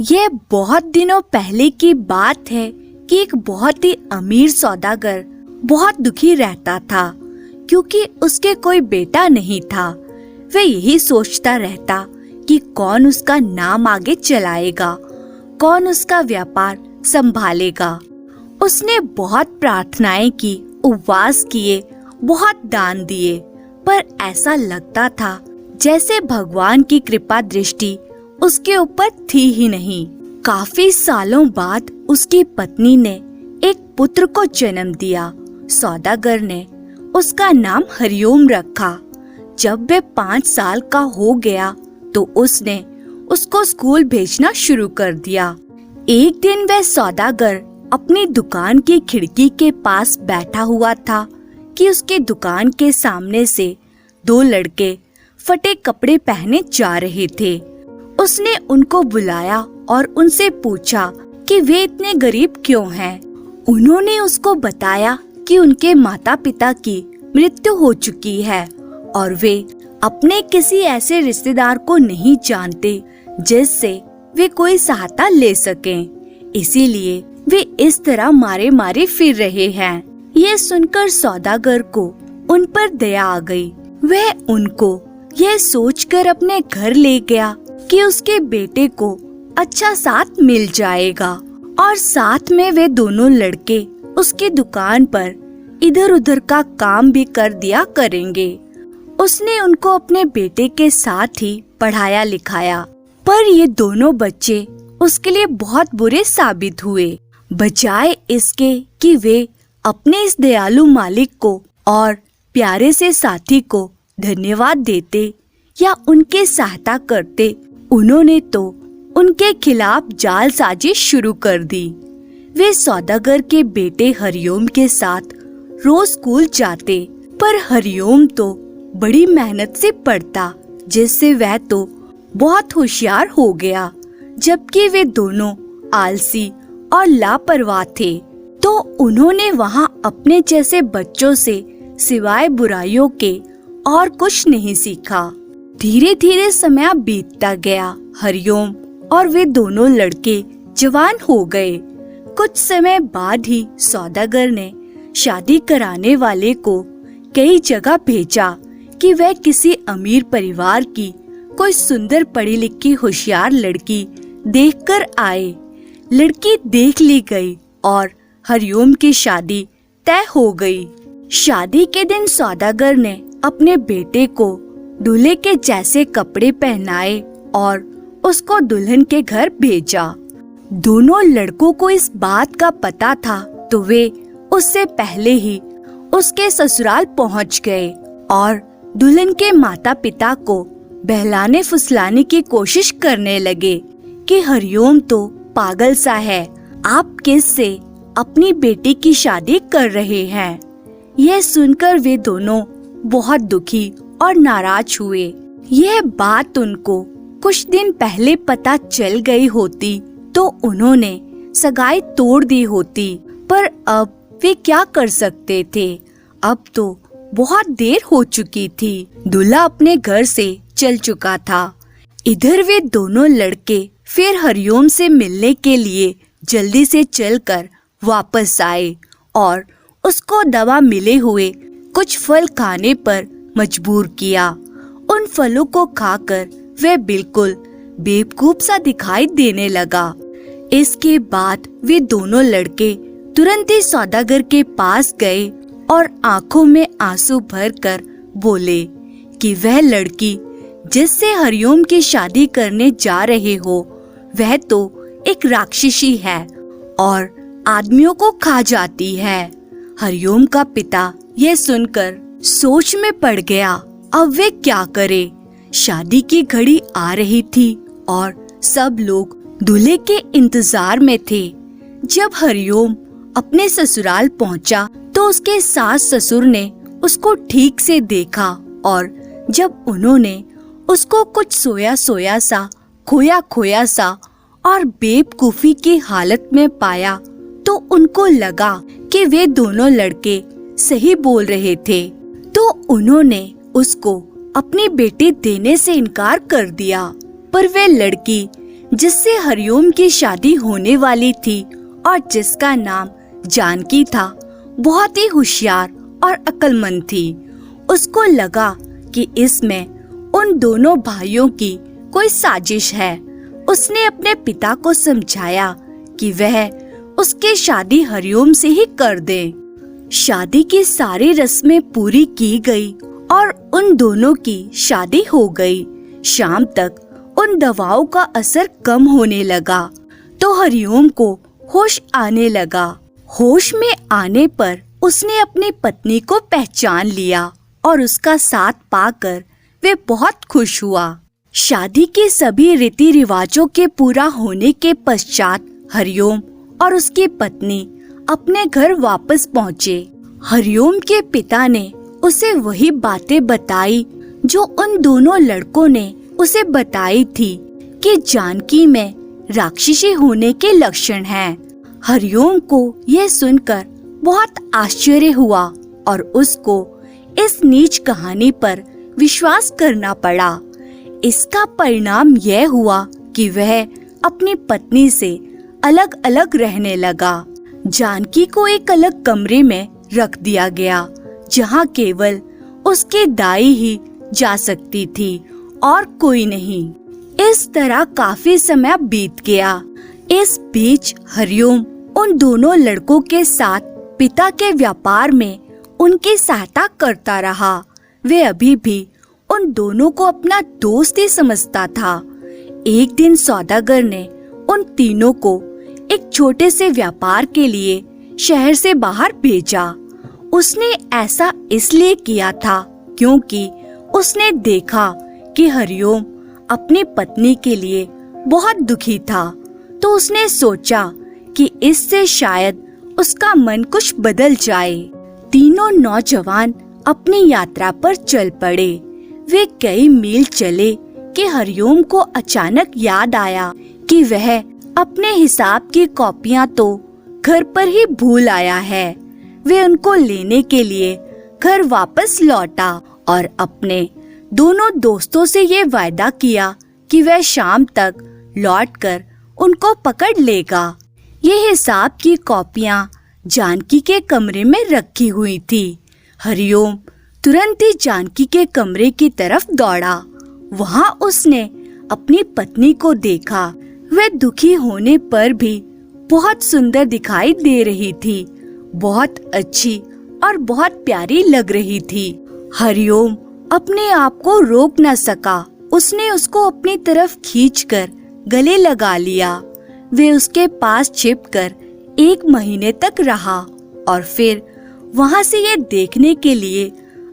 ये बहुत दिनों पहले की बात है कि एक बहुत ही अमीर सौदागर बहुत दुखी रहता था क्योंकि उसके कोई बेटा नहीं था। वह यही सोचता रहता कि कौन उसका नाम आगे चलाएगा, कौन उसका व्यापार संभालेगा। उसने बहुत प्रार्थनाएं की, उपवास किए, बहुत दान दिए, पर ऐसा लगता था जैसे भगवान की कृपा दृष्टि उसके ऊपर थी ही नहीं। काफी सालों बाद उसकी पत्नी ने एक पुत्र को जन्म दिया। सौदागर ने उसका नाम हरिओम रखा। जब वह 5 साल का हो गया तो उसने उसको स्कूल भेजना शुरू कर दिया। एक दिन वह सौदागर अपनी दुकान की खिड़की के पास बैठा हुआ था कि उसके दुकान के सामने से 2 लड़के फटे कपड़े पहने जा रहे थे। उसने उनको बुलाया और उनसे पूछा कि वे इतने गरीब क्यों हैं। उन्होंने उसको बताया कि उनके माता पिता की मृत्यु हो चुकी है और वे अपने किसी ऐसे रिश्तेदार को नहीं जानते जिससे वे कोई सहायता ले सकें। इसीलिए वे इस तरह मारे मारे फिर रहे हैं। ये सुनकर सौदागर को उन पर दया आ गई। वह उनको यह सोचकर अपने घर ले गया कि उसके बेटे को अच्छा साथ मिल जाएगा और साथ में वे दोनों लड़के उसकी दुकान पर इधर उधर का काम भी कर दिया करेंगे। उसने उनको अपने बेटे के साथ ही पढ़ाया लिखाया, पर ये दोनों बच्चे उसके लिए बहुत बुरे साबित हुए। बजाय इसके कि वे अपने इस दयालु मालिक को और प्यारे से साथी को धन्यवाद देते या उनके सहायता करते, उन्होंने तो उनके खिलाफ जालसाजी शुरू कर दी। वे सौदागर के बेटे हरिओम के साथ रोज स्कूल जाते, पर हरिओम तो बड़ी मेहनत से पढ़ता, जिससे वह तो बहुत होशियार हो गया, जबकि वे दोनों आलसी और लापरवाह थे। तो उन्होंने वहाँ अपने जैसे बच्चों से सिवाय बुराइयों के और कुछ नहीं सीखा। धीरे धीरे समय बीतता गया। हरिओम और वे दोनों लड़के जवान हो गए। कुछ समय बाद ही सौदागर ने शादी कराने वाले को कई जगह भेजा कि वह किसी अमीर परिवार की कोई सुंदर पढ़ी लिखी होशियार लड़की देखकर आए। लड़की देख ली गई और हरिओम की शादी तय हो गई। शादी के दिन सौदागर ने अपने बेटे को दूल्हे के जैसे कपड़े पहनाए और उसको दुल्हन के घर भेजा। दोनों लड़कों को इस बात का पता था तो वे उससे पहले ही उसके ससुराल पहुंच गए और दुल्हन के माता पिता को बहलाने फुसलाने की कोशिश करने लगे कि हरिओम तो पागल सा है, आप किससे अपनी बेटी की शादी कर रहे हैं। यह सुनकर वे दोनों बहुत दुखी और नाराज हुए। यह बात उनको कुछ दिन पहले पता चल गई होती तो उन्होंने सगाई तोड़ दी होती, पर अब वे क्या कर सकते थे। अब तो बहुत देर हो चुकी थी। दूल्हा अपने घर से चल चुका था। इधर वे दोनों लड़के फिर हरिओम से मिलने के लिए जल्दी से चलकर वापस आए और उसको दवा मिले हुए कुछ फल खाने पर मजबूर किया। उन फलों को खाकर वह बिल्कुल बेवकूफ सा दिखाई देने लगा। इसके बाद वे दोनों लड़के तुरंत ही सौदागर के पास गए और आंखों में आंसू भरकर बोले कि वह लड़की जिससे हरिओम की शादी करने जा रहे हो वह तो एक राक्षसी है और आदमियों को खा जाती है। हरिओम का पिता यह सुनकर सोच में पड़ गया। अब वे क्या करे। शादी की घड़ी आ रही थी और सब लोग दूल्हे के इंतजार में थे। जब हरिओम अपने ससुराल पहुंचा तो उसके सास ससुर ने उसको ठीक से देखा और जब उन्होंने उसको कुछ सोया सोया सा, खोया खोया सा और बेवकूफी की हालत में पाया तो उनको लगा कि वे दोनों लड़के सही बोल रहे थे। तो उन्होंने उसको अपनी बेटी देने से इनकार कर दिया, पर वे लड़की जिससे हरिओम की शादी होने वाली थी और जिसका नाम जानकी था, बहुत ही होशियार और अक्लमंद थी। उसको लगा कि इसमें उन दोनों भाइयों की कोई साजिश है। उसने अपने पिता को समझाया कि वह उसकी शादी हरिओम से ही कर दे। शादी की सारी रस्में पूरी की गई और उन दोनों की शादी हो गई। शाम तक उन दवाओं का असर कम होने लगा तो हरिओम को होश आने लगा। होश में आने पर उसने अपनी पत्नी को पहचान लिया और उसका साथ पाकर वे बहुत खुश हुआ। शादी के सभी रीति रिवाजों के पूरा होने के पश्चात हरिओम और उसकी पत्नी अपने घर वापस पहुँचे। हरिओम के पिता ने उसे वही बातें बताई जो उन दोनों लड़कों ने उसे बताई थी कि जानकी में राक्षसी होने के लक्षण हैं। हरिओम को यह सुनकर बहुत आश्चर्य हुआ और उसको इस नीच कहानी पर विश्वास करना पड़ा। इसका परिणाम यह हुआ कि वह अपनी पत्नी से अलग अलग रहने लगा। जानकी को एक अलग कमरे में रख दिया गया जहाँ केवल उसकी दाई ही जा सकती थी और कोई नहीं। इस तरह काफी समय बीत गया। इस बीच हरिओम उन दोनों लड़कों के साथ पिता के व्यापार में उनकी सहायता करता रहा। वे अभी भी उन दोनों को अपना दोस्त ही समझता था। एक दिन सौदागर ने उन तीनों को एक छोटे से व्यापार के लिए शहर से बाहर भेजा। उसने ऐसा इसलिए किया था क्योंकि उसने देखा कि हरिओम अपनी पत्नी के लिए बहुत दुखी था, तो उसने सोचा कि इससे शायद उसका मन कुछ बदल जाए। तीनों नौजवान अपनी यात्रा पर चल पड़े। वे कई मील चले कि हरिओम को अचानक याद आया कि वह अपने हिसाब की कॉपियां तो घर पर ही भूल आया है। वे उनको लेने के लिए घर वापस लौटा और अपने दोनों दोस्तों से ये वायदा किया कि वह शाम तक लौटकर उनको पकड़ लेगा। ये हिसाब की कॉपियां जानकी के कमरे में रखी हुई थी। हरिओम तुरंत ही जानकी के कमरे की तरफ दौड़ा। वहां उसने अपनी पत्नी को देखा। वह दुखी होने पर भी बहुत सुंदर दिखाई दे रही थी, बहुत अच्छी और बहुत प्यारी लग रही थी। हरिओम अपने आप को रोक न सका। उसने उसको अपनी तरफ खींचकर गले लगा लिया। वे उसके पास छिपकर 1 महीने तक रहा और फिर वहां से ये देखने के लिए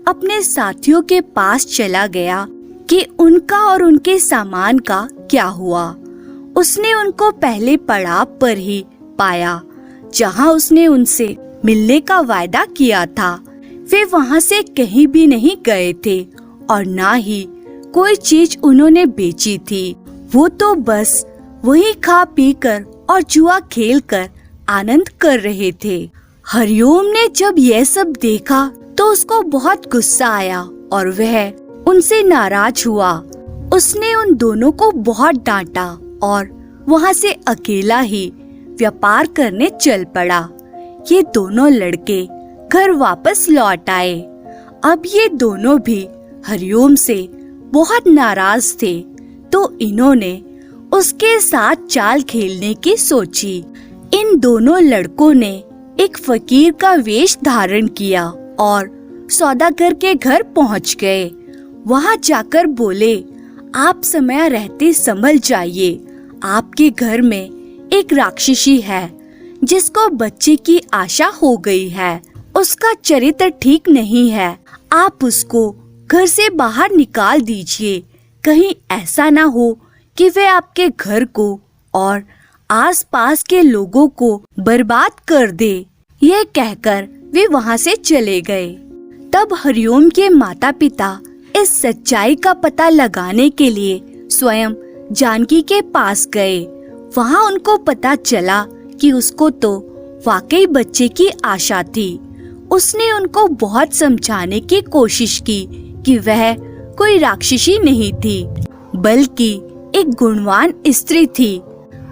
अपने साथियों के पास चला गया कि उनका और उनके सामान का क्या हुआ। उसने उनको पहले पड़ाव पर ही पाया जहां उसने उनसे मिलने का वायदा किया था। वे वहां से कहीं भी नहीं गए थे और ना ही कोई चीज उन्होंने बेची थी। वो तो बस वही खा पी कर और जुआ खेल कर आनंद कर रहे थे। हरिओम ने जब यह सब देखा तो उसको बहुत गुस्सा आया और वह उनसे नाराज हुआ। उसने उन दोनों को बहुत डांटा और वहां से अकेला ही व्यापार करने चल पड़ा। ये दोनों लड़के घर वापस लौट आए। अब ये दोनों भी हरिओम से बहुत नाराज थे, तो इन्होंने उसके साथ चाल खेलने की सोची। इन दोनों लड़कों ने एक फकीर का वेश धारण किया और सौदागर के घर पहुंच गए। वहां जाकर बोले, आप समय रहते संभल जाइए। आपके घर में एक राक्षसी है जिसको बच्चे की आशा हो गई है। उसका चरित्र ठीक नहीं है। आप उसको घर से बाहर निकाल दीजिए। कहीं ऐसा ना हो कि वे आपके घर को और आसपास के लोगों को बर्बाद कर दे। यह कहकर वे वहां से चले गए। तब हरिओम के माता पिता इस सच्चाई का पता लगाने के लिए स्वयं जानकी के पास गए। वहां उनको पता चला कि उसको तो वाकई बच्चे की आशा थी। उसने उनको बहुत समझाने की कोशिश की कि वह कोई राक्षसी नहीं थी, बल्कि एक गुणवान स्त्री थी,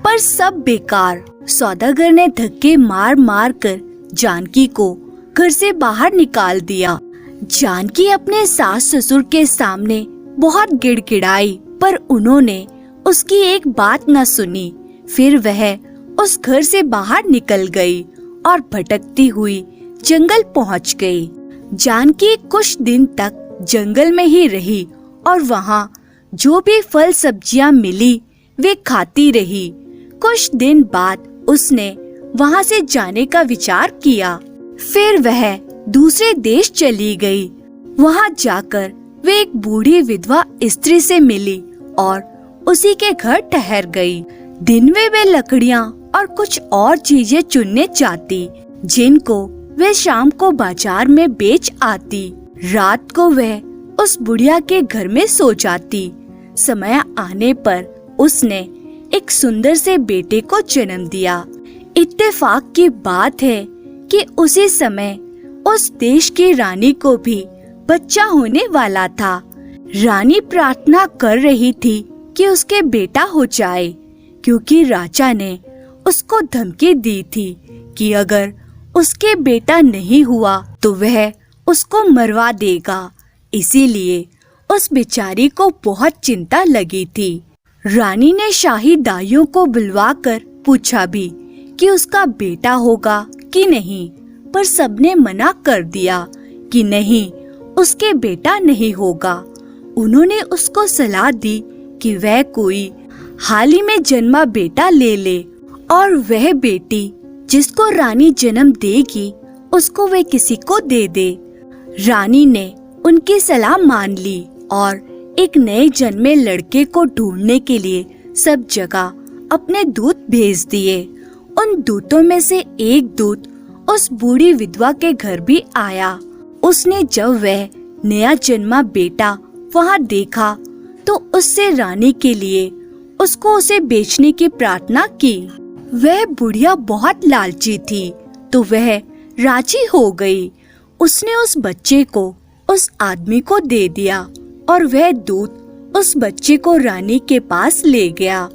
पर सब बेकार। सौदागर ने धक्के मार मार कर जानकी को घर से बाहर निकाल दिया। जानकी अपने सास ससुर के सामने बहुत गिड़गिड़ाई, पर उन्होंने उसकी एक बात न सुनी। फिर वह उस घर से बाहर निकल गई और भटकती हुई जंगल पहुंच गई। जानकी कुछ दिन तक जंगल में ही रही और वहाँ जो भी फल सब्जियां मिली वे खाती रही। कुछ दिन बाद उसने वहाँ से जाने का विचार किया। फिर वह दूसरे देश चली गई। वहाँ जाकर वे एक बूढ़ी विधवा स्त्री से मिली और उसी के घर ठहर गई। दिन में वे लकड़ियाँ और कुछ और चीजें चुनने जाती, जिनको वे शाम को बाजार में बेच आती। रात को वह उस बुढ़िया के घर में सो जाती। समय आने पर उसने एक सुंदर से बेटे को जन्म दिया। इत्तेफाक की बात है कि उसी समय उस देश की रानी को भी बच्चा होने वाला था। रानी प्रार्थना कर रही थी कि उसके बेटा हो जाए, क्योंकि राजा ने उसको धमकी दी थी कि अगर उसके बेटा नहीं हुआ तो वह उसको मरवा देगा। इसीलिए उस बेचारी को बहुत चिंता लगी थी। रानी ने शाही दाइयों को बुलवाकर पूछा भी कि उसका बेटा होगा कि नहीं, पर सबने मना कर दिया कि नहीं, उसके बेटा नहीं होगा। उन्होंने उसको सलाह दी कि वह कोई हाल ही में जन्मा बेटा ले ले और वह बेटी जिसको रानी जन्म देगी उसको वे किसी को दे दे। रानी ने उनकी सलाह मान ली और एक नए जन्मे लड़के को ढूंढने के लिए सब जगह अपने दूत भेज दिए। उन दूतों में से एक दूत उस बूढ़ी विधवा के घर भी आया। उसने जब वह नया जन्मा बेटा वहाँ देखा तो उससे रानी के लिए उसको उसे बेचने की प्रार्थना की। वह बुढ़िया बहुत लालची थी, तो वह राजी हो गई। उसने उस बच्चे को उस आदमी को दे दिया और वह दूत उस बच्चे को रानी के पास ले गया।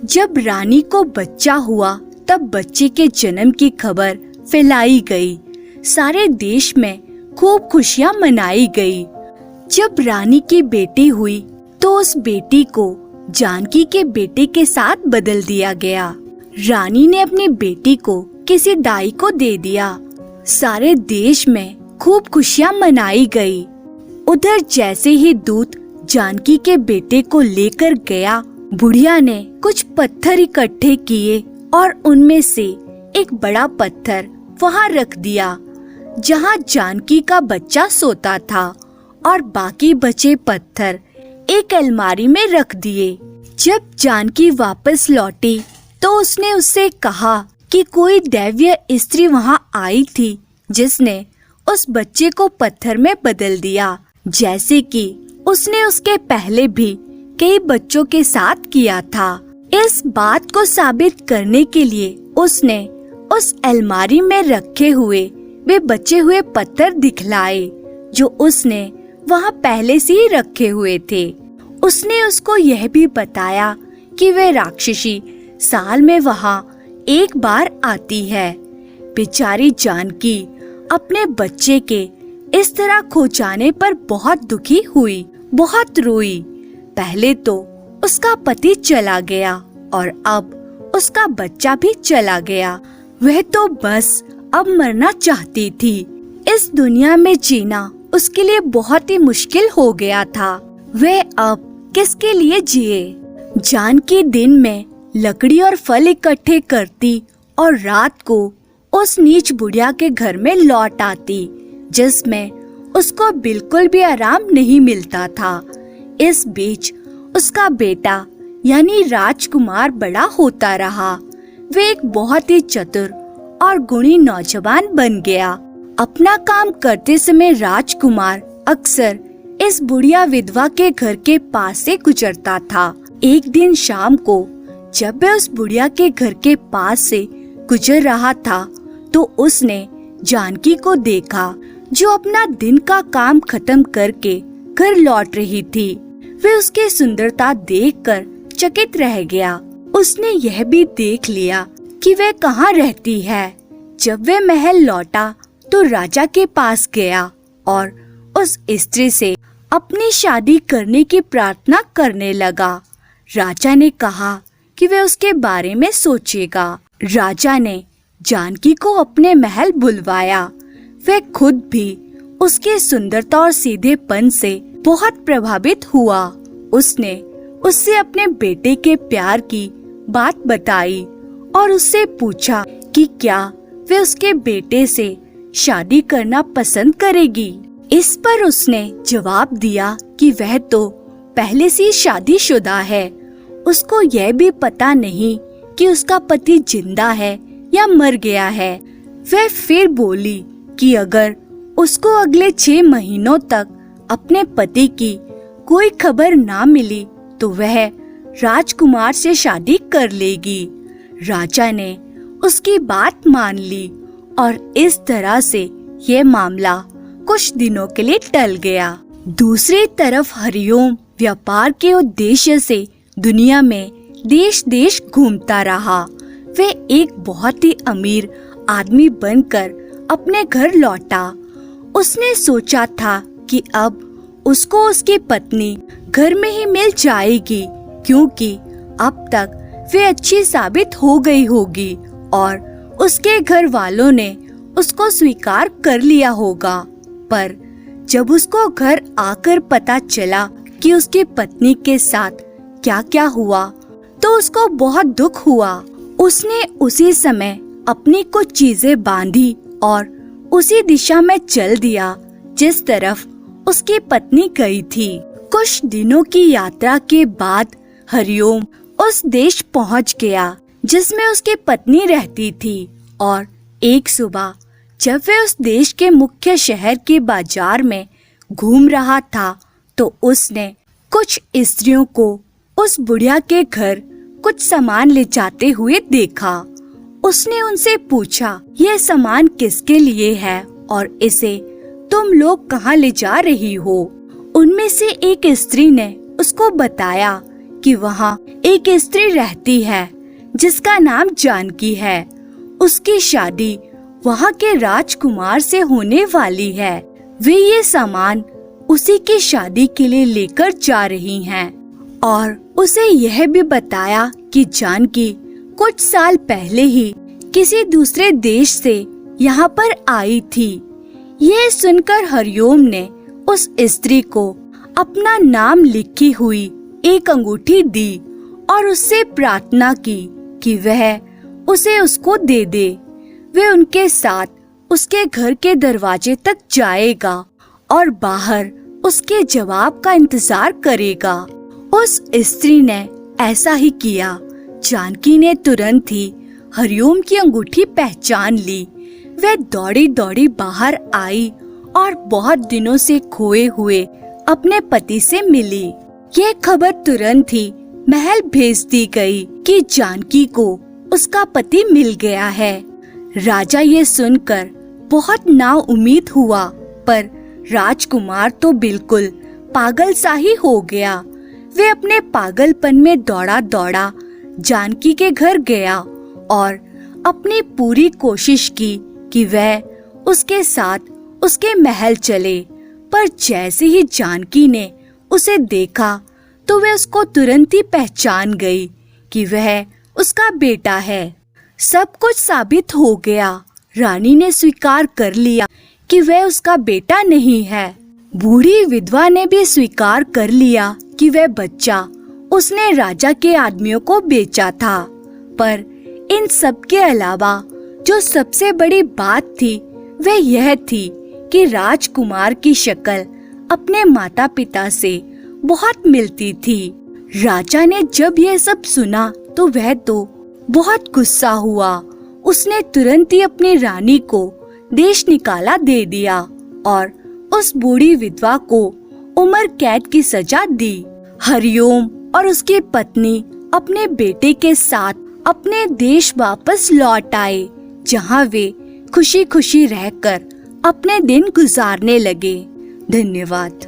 जब रानी को बच्चा हुआ तब बच्चे के जन्म की खबर फैलाई गई। सारे देश में खूब खुशियां मनाई गई। जब रानी की बेटी हुई तो उस बेटी को जानकी के बेटे के साथ बदल दिया गया। रानी ने अपनी बेटी को किसी दाई को दे दिया। सारे देश में खूब खुशियां मनाई गई। उधर जैसे ही दूत जानकी के बेटे को लेकर गया, बुढ़िया ने कुछ पत्थर इकट्ठे किए और उनमें से एक बड़ा पत्थर वहाँ रख दिया जहाँ जानकी का बच्चा सोता था, और बाकी बचे पत्थर एक अलमारी में रख दिए। जब जानकी वापस लौटी तो उसने उससे कहा कि कोई दैवीय स्त्री वहाँ आई थी जिसने उस बच्चे को पत्थर में बदल दिया, जैसे कि उसने उसके पहले भी कई बच्चों के साथ किया था। इस बात को साबित करने के लिए उसने उस अलमारी में रखे हुए वे बचे हुए पत्थर दिखलाए जो उसने वहाँ पहले से ही रखे हुए थे। उसने उसको यह भी बताया कि वे राक्षसी साल में वहाँ एक बार आती है। बेचारी जानकी अपने बच्चे के इस तरह खो जाने पर बहुत दुखी हुई, बहुत रोई। पहले तो उसका पति चला गया और अब उसका बच्चा भी चला गया। वह तो बस अब मरना चाहती थी। इस दुनिया में जीना उसके लिए बहुत ही मुश्किल हो गया था। वह अब किसके लिए जिए? जानकी दिन में लकड़ी और फल इकट्ठे करती और रात को उस नीच बुढ़िया के घर में लौट आती, जिसमें उसको बिल्कुल भी आराम नहीं मिलता था। इस बीच उसका बेटा यानी राजकुमार बड़ा होता रहा। वे एक बहुत ही चतुर और गुणी नौजवान बन गया। अपना काम करते समय राजकुमार अक्सर इस बुढ़िया विधवा के घर के पास से गुजरता था। एक दिन शाम को जब वह उस बुढ़िया के घर के पास से गुजर रहा था तो उसने जानकी को देखा जो अपना दिन का काम खत्म करके घर लौट रही थी। वे उसकी सुंदरता देखकर आश्चर्यचकित रह गया। उसने यह भी देख लिया कि वह कहाँ रहती है। जब वह महल लौटा तो राजा के पास गया और उस स्त्री से अपनी शादी करने की प्रार्थना करने लगा। राजा ने कहा कि वह उसके बारे में सोचेगा। राजा ने जानकी को अपने महल बुलवाया। वह खुद भी उसके सुंदरता और सीधेपन से बहुत प्रभावित हुआ। उसने उससे अपने बेटे के प्यार की बात बताई और उससे पूछा कि क्या वह उसके बेटे से शादी करना पसंद करेगी। इस पर उसने जवाब दिया कि वह तो पहले से शादीशुदा है। उसको यह भी पता नहीं कि उसका पति जिंदा है या मर गया है। वह फिर बोली कि अगर उसको अगले 6 महीनों तक अपने पति की कोई खबर ना मिली तो वह राजकुमार से शादी कर लेगी। राजा ने उसकी बात मान ली और इस तरह से ये मामला कुछ दिनों के लिए टल गया। दूसरी तरफ हरिओम व्यापार के उद्देश्य से दुनिया में देश देश घूमता रहा। वह एक बहुत ही अमीर आदमी बनकर अपने घर लौटा। उसने सोचा था कि अब उसको उसकी पत्नी घर में ही मिल जाएगी, क्योंकि अब तक वे अच्छी साबित हो गई होगी और उसके घर वालों ने उसको स्वीकार कर लिया होगा। पर जब उसको घर आकर पता चला कि उसकी पत्नी के साथ क्या क्या हुआ तो उसको बहुत दुख हुआ। उसने उसी समय अपनी कुछ चीजें बांधी और उसी दिशा में चल दिया जिस तरफ उसकी पत्नी गई थी। कुछ दिनों की यात्रा के बाद हरिओम उस देश पहुंच गया जिसमें उसकी पत्नी रहती थी और एक सुबह जब वह उस देश के मुख्य शहर के बाजार में घूम रहा था तो उसने कुछ स्त्रियों को उस बुढ़िया के घर कुछ सामान ले जाते हुए देखा। उसने उनसे पूछा, यह सामान किसके लिए है और इसे तुम लोग कहाँ ले जा रही हो? उनमें से एक स्त्री ने उसको बताया कि वहाँ एक स्त्री रहती है जिसका नाम जानकी है। उसकी शादी वहाँ के राजकुमार से होने वाली है। वे ये सामान उसी की शादी के लिए लेकर जा रही हैं और उसे यह भी बताया कि जानकी कुछ साल पहले ही किसी दूसरे देश से यहाँ पर आई थी। यह सुनकर हरिओम ने उस स्त्री को अपना नाम लिखी हुई एक अंगूठी दी और उससे प्रार्थना की कि वह उसे उसको दे दे। वह उनके साथ उसके घर के दरवाजे तक जाएगा और बाहर उसके जवाब का इंतजार करेगा। उस स्त्री ने ऐसा ही किया। जानकी ने तुरंत ही हरिओम की अंगूठी पहचान ली। वह दौड़ी दौड़ी बाहर आई और बहुत दिनों से खोए हुए अपने पति से मिली। यह खबर तुरंत ही महल भेज दी गई कि जानकी को उसका पति मिल गया है। राजा ये सुनकर बहुत नाउम्मीद हुआ, पर राजकुमार तो बिल्कुल पागल सा ही हो गया। वे अपने पागलपन में दौड़ा दौड़ा जानकी के घर गया और अपनी पूरी कोशिश की कि वह उसके साथ उसके महल चले। पर जैसे ही जानकी ने उसे देखा तो वह उसको तुरंत ही पहचान गई कि वह उसका बेटा है। सब कुछ साबित हो गया। रानी ने स्वीकार कर लिया कि वह उसका बेटा नहीं है। बूढ़ी विधवा ने भी स्वीकार कर लिया कि वह बच्चा उसने राजा के आदमियों को बेचा था। पर इन सब के अलावा जो सबसे बड़ी बात थी वह यह थी कि राजकुमार की शक्ल अपने माता पिता से बहुत मिलती थी। राजा ने जब यह सब सुना तो वह तो बहुत गुस्सा हुआ। उसने तुरंत ही अपनी रानी को देश निकाला दे दिया और उस बूढ़ी विधवा को उम्र कैद की सजा दी। हरिओम और उसकी पत्नी अपने बेटे के साथ अपने देश वापस लौट आए, जहाँ वे खुशी खुशी रहकर अपने दिन गुजारने लगे। धन्यवाद।